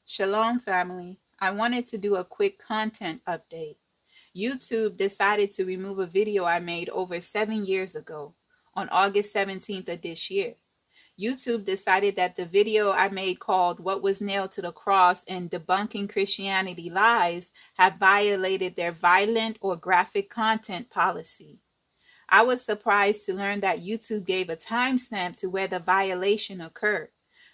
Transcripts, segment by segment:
Shalom, family. I wanted to do a quick content update. YouTube decided to remove a video I made over 7 years ago on August 17th of this year. YouTube decided that the video I made called What Was Nailed to the Cross and Debunking Christianity Lies have violated their violent or graphic content policy. I was surprised to learn that YouTube gave a timestamp to where the violation occurred.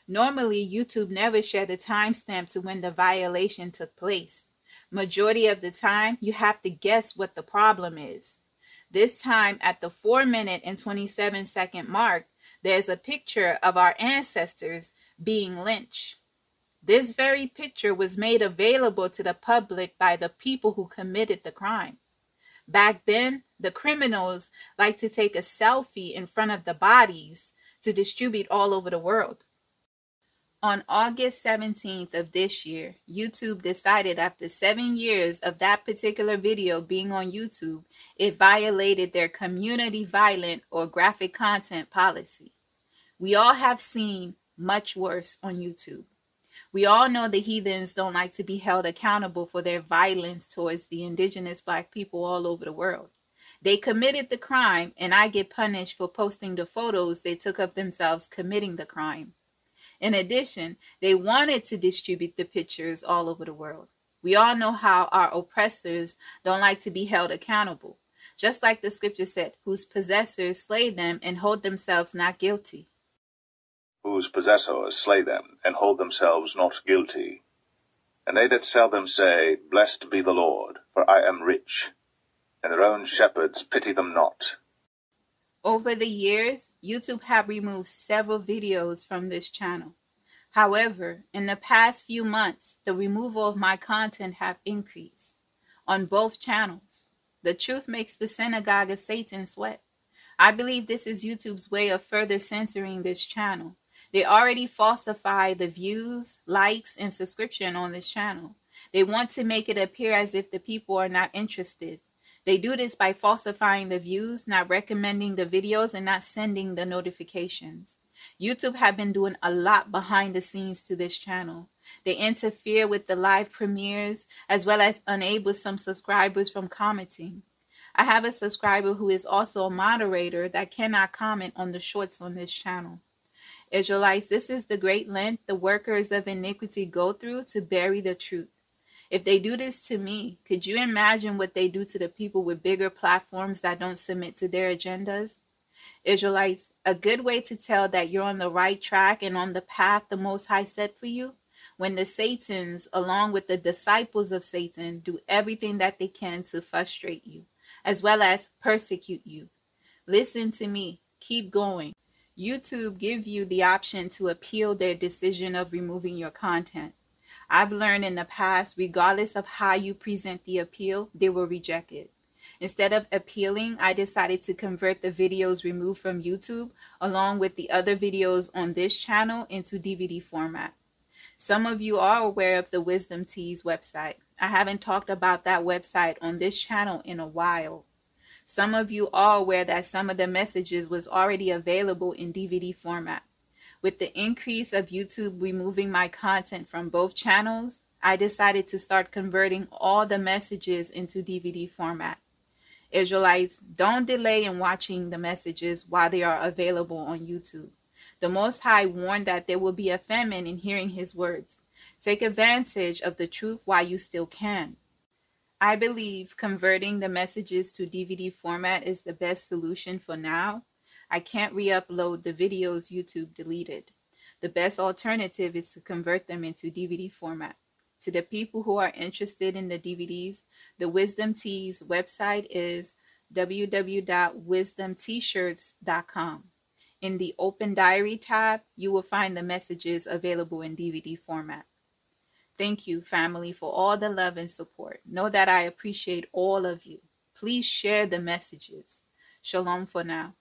Normally, YouTube never shared a timestamp to when the violation took place. Majority of the time, you have to guess what the problem is. This time, at the 4-minute and 27-second mark, there's a picture of our ancestors being lynched. This very picture was made available to the public by the people who committed the crime. Back then, the criminals liked to take a selfie in front of the bodies to distribute all over the world. On August 17th of this year, YouTube decided after 7 years of that particular video being on YouTube, it violated their community violent or graphic content policy. We all have seen much worse on YouTube. We all know the heathens don't like to be held accountable for their violence towards the indigenous Black people all over the world. They committed the crime, and I get punished for posting the photos they took of themselves committing the crime. In addition, they wanted to distribute the pictures all over the world. We all know how our oppressors don't like to be held accountable. Just like the scripture said, whose possessors slay them and hold themselves not guilty. Whose possessors slay them and hold themselves not guilty. And they that sell them say, Blessed be the Lord, for I am rich, and their own shepherds pity them not. Over the years, YouTube have removed several videos from this channel. However, in the past few months, the removal of my content have increased on both channels. The truth makes the synagogue of Satan sweat. I believe this is YouTube's way of further censoring this channel. They already falsify the views, likes, and subscription on this channel. They want to make it appear as if the people are not interested. They do this by falsifying the views, not recommending the videos, and not sending the notifications. YouTube have been doing a lot behind the scenes to this channel. They interfere with the live premieres, as well as enable some subscribers from commenting. I have a subscriber who is also a moderator that cannot comment on the shorts on this channel. Israelites, this is the great length the workers of iniquity go through to bury the truth. If they do this to me, could you imagine what they do to the people with bigger platforms that don't submit to their agendas? Israelites, a good way to tell that you're on the right track and on the path the Most High set for you, when the Satans, along with the disciples of Satan, do everything that they can to frustrate you, as well as persecute you. Listen to me. Keep going. YouTube give you the option to appeal their decision of removing your content. I've learned in the past, regardless of how you present the appeal, they will reject it. Instead of appealing, I decided to convert the videos removed from YouTube, along with the other videos on this channel, into DVD format. Some of you are aware of the Wisdom Teas website. I haven't talked about that website on this channel in a while. Some of you are aware that some of the messages was already available in DVD format. With the increase of YouTube removing my content from both channels, I decided to start converting all the messages into DVD format. Israelites, don't delay in watching the messages while they are available on YouTube. The Most High warned that there will be a famine in hearing his words. Take advantage of the truth while you still can. I believe converting the messages to DVD format is the best solution for now. I can't re-upload the videos YouTube deleted. The best alternative is to convert them into DVD format. To the people who are interested in the DVDs, the Wisdom Teas website is www.wisdomtshirts.com. In the Open Diary tab, you will find the messages available in DVD format. Thank you, family, for all the love and support. Know that I appreciate all of you. Please share the messages. Shalom for now.